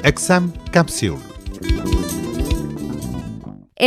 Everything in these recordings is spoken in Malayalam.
Exam capsule.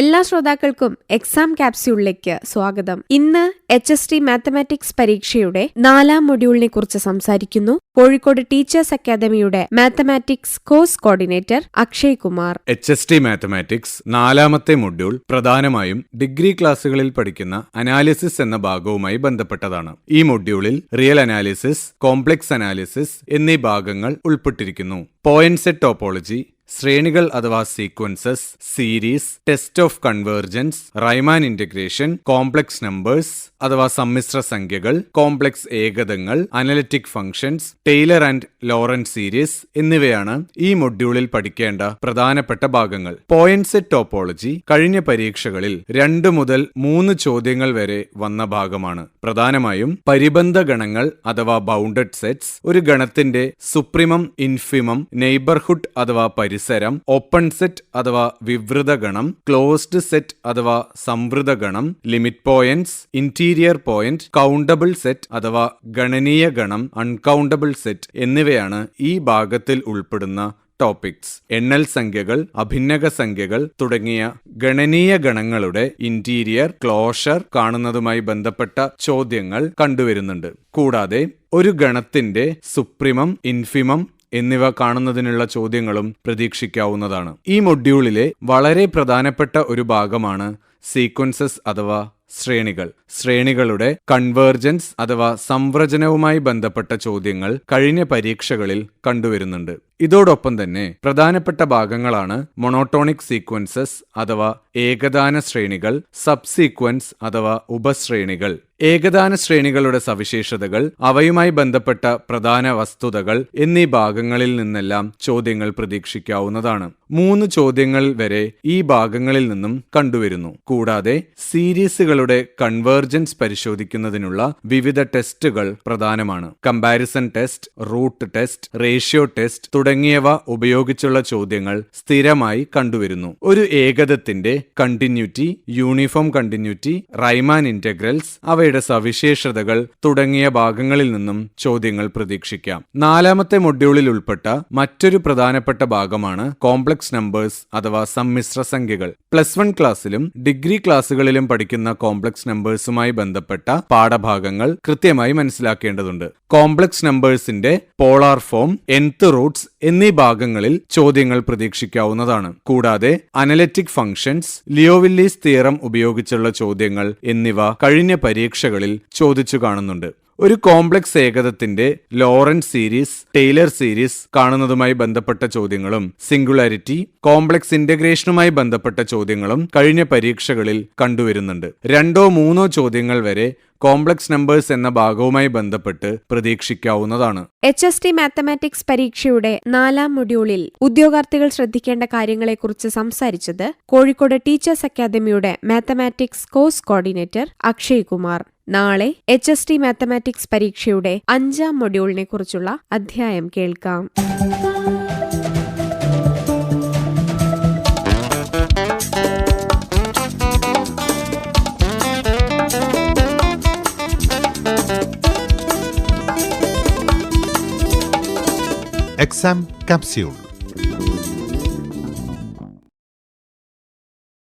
എല്ലാ ശ്രോതാക്കൾക്കും എക്സാം കാപ്സ്യൂളിലേക്ക് സ്വാഗതം. ഇന്ന് HST മാത്തമാറ്റിക്സ് പരീക്ഷയുടെ 4ാം മൊഡ്യൂളിനെ കുറിച്ച് സംസാരിക്കുന്നു കോഴിക്കോട് ടീച്ചേഴ്സ് അക്കാദമിയുടെ mathematics course coordinator Akshay Kumar. HST mathematics 4ാമത്തെ മൊഡ്യൂൾ പ്രധാനമായും ഡിഗ്രി ക്ലാസ്സുകളിൽ പഠിക്കുന്ന അനാലിസിസ് എന്ന ഭാഗവുമായി ബന്ധപ്പെട്ടതാണ്. ഈ മൊഡ്യൂളിൽ റിയൽ അനാലിസിസ്, കോംപ്ലക്സ് അനാലിസിസ് എന്നീ ഭാഗങ്ങൾ ഉൾപ്പെട്ടിരിക്കുന്നു. പോയിന്റ് സെറ്റ് ടോപ്പോളജി, ശ്രേണികൾ അഥവാ sequences, series, test of convergence, Riemann integration, complex numbers അഥവാ സമ്മിശ്ര സംഖ്യകൾ, കോംപ്ലക്സ് ഏകതങ്ങൾ, analytic functions, Taylor and Laurent series എന്നിവയാണ് ഈ മൊഡ്യൂളിൽ പഠിക്കേണ്ട പ്രധാനപ്പെട്ട ഭാഗങ്ങൾ. പോയിന്റ് സെറ്റ് ടോപ്പോളജി കഴിഞ്ഞ പരീക്ഷകളിൽ 2 മുതൽ 3 ചോദ്യങ്ങൾ വരെ വന്ന ഭാഗമാണ്. പ്രധാനമായും പരിബന്ധ ഗണങ്ങൾ അഥവാ ബൗണ്ടഡ് സെറ്റ്സ്, ഒരു ഗണത്തിന്റെ സുപ്രിമം, ഇൻഫിമം, നെയ്ബർഹുഡ് അഥവാ പരിസരം, ഓപ്പൺ സെറ്റ് അഥവാ വിവൃത ഗണം, ക്ലോസ്ഡ് സെറ്റ് അഥവാ സംവൃത ഗണം, limit points, interior point, countable set അഥവാ ഗണനീയ ഗണം, അൺകൗണ്ടബിൾ സെറ്റ് എന്നിവയാണ് ഈ ഭാഗത്തിൽ ഉൾപ്പെടുന്ന ടോപ്പിക്സ്. എണ്ണൽ സംഖ്യകൾ, അഭിന്നക സംഖ്യകൾ തുടങ്ങിയ ഗണനീയ ഗണങ്ങളുടെ ഇന്റീരിയർ, ക്ലോഷർ കാണുന്നതുമായി ബന്ധപ്പെട്ട ചോദ്യങ്ങൾ കണ്ടുവരുന്നുണ്ട്. കൂടാതെ ഒരു ഗണത്തിന്റെ സുപ്രിമം, ഇൻഫിമം എന്നിവ കാണുന്നതിനുള്ള ചോദ്യങ്ങളും പ്രതീക്ഷിക്കാവുന്നതാണ്. ഈ മൊഡ്യൂളിലെ വളരെ പ്രധാനപ്പെട്ട ഒരു ഭാഗമാണ് സീക്വൻസസ് അഥവാ ശ്രേണികൾ. ശ്രേണികളുടെ കൺവേർജൻസ് അഥവാ സംവ്രജനവുമായി ബന്ധപ്പെട്ട ചോദ്യങ്ങൾ കഴിഞ്ഞ പരീക്ഷകളിൽ കണ്ടുവരുന്നുണ്ട്. ഇതോടൊപ്പം തന്നെ പ്രധാനപ്പെട്ട ഭാഗങ്ങളാണ് മൊണോട്ടോണിക് സീക്വൻസസ് അഥവാ ഏകദാന ശ്രേണികൾ, സബ് സീക്വൻസ് അഥവാ ഉപശ്രേണികൾ. ഏകദാന ശ്രേണികളുടെ സവിശേഷതകൾ, അവയുമായി ബന്ധപ്പെട്ട പ്രധാന വസ്തുതകൾ എന്നീ ഭാഗങ്ങളിൽ നിന്നെല്ലാം ചോദ്യങ്ങൾ പ്രതീക്ഷിക്കാവുന്നതാണ്. 3 ചോദ്യങ്ങൾ വരെ ഈ ഭാഗങ്ങളിൽ നിന്നും കണ്ടുവരുന്നു. കൂടാതെ സീരീസുകളുടെ കൺവേർജൻസ് പരിശോധിക്കുന്നതിനുള്ള വിവിധ ടെസ്റ്റുകൾ പ്രധാനമാണ്. Comparison test, root test, ratio test തുടങ്ങിയവ ഉപയോഗിച്ചുള്ള ചോദ്യങ്ങൾ സ്ഥിരമായി കണ്ടുവരുന്നു. ഒരു ഏകദത്തിന്റെ continuity, uniform continuity, Riemann integrals, അവയുടെ സവിശേഷതകൾ തുടങ്ങിയ ഭാഗങ്ങളിൽ നിന്നും ചോദ്യങ്ങൾ പ്രതീക്ഷിക്കാം. 4ാമത്തെ മൊഡ്യൂളിൽ ഉൾപ്പെട്ട മറ്റൊരു പ്രധാനപ്പെട്ട ഭാഗമാണ് കോംപ്ലക്സ് നമ്പേഴ്സ് അഥവാ സമ്മിശ്ര സംഖ്യകൾ. +1 ക്ലാസ്സിലും ഡിഗ്രി ക്ലാസ്സുകളിലും പഠിക്കുന്ന കോംപ്ലക്സ് നമ്പേഴ്സുമായി ബന്ധപ്പെട്ട പാഠഭാഗങ്ങൾ കൃത്യമായി മനസ്സിലാക്കേണ്ടതുണ്ട്. കോംപ്ലക്സ് നമ്പേഴ്സിന്റെ പോളാർ ഫോം, nth റൂട്ട്സ് എന്നീ ഭാഗങ്ങളിൽ ചോദ്യങ്ങൾ പ്രതീക്ഷിക്കാവുന്നതാണ്. കൂടാതെ അനലിറ്റിക് ഫംഗ്ഷൻസ്, ലിയോവില്ലീസ് തിയറം ഉപയോഗിച്ചുള്ള ചോദ്യങ്ങൾ എന്നിവ കഴിഞ്ഞ പരീക്ഷകളിൽ ചോദിച്ചു കാണുന്നുണ്ട്. ഒരു കോംപ്ലക്സ് ഏകദത്തിന്റെ ലോറന്റ് സീരീസ്, ടെയ്ലർ സീരീസ് കാണുന്നതുമായി ബന്ധപ്പെട്ട ചോദ്യങ്ങളും സിംഗുലാരിറ്റി, കോംപ്ലക്സ് ഇന്റഗ്രേഷനുമായി ബന്ധപ്പെട്ട ചോദ്യങ്ങളും കഴിഞ്ഞ പരീക്ഷകളിൽ കണ്ടുവരുന്നുണ്ട്. 2 or 3 ചോദ്യങ്ങൾ വരെ കോംപ്ലക്സ് നമ്പേഴ്സ് എന്ന ഭാഗവുമായി ബന്ധപ്പെട്ട് പ്രതീക്ഷിക്കാവുന്നതാണ്. HST മാത്തമാറ്റിക്സ് പരീക്ഷയുടെ 4ാം മൊഡ്യൂളിൽ ഉദ്യോഗാർത്ഥികൾ ശ്രദ്ധിക്കേണ്ട കാര്യങ്ങളെക്കുറിച്ച് സംസാരിച്ചത് കോഴിക്കോട് ടീച്ചേഴ്സ് അക്കാദമിയുടെ mathematics course coordinator Akshay Kumar. നാളെ HST മാത്തമാറ്റിക്സ് പരീക്ഷയുടെ 5ാം മൊഡ്യൂളിനെ കുറിച്ചുള്ള അധ്യായം കേൾക്കാം. Exam capsule.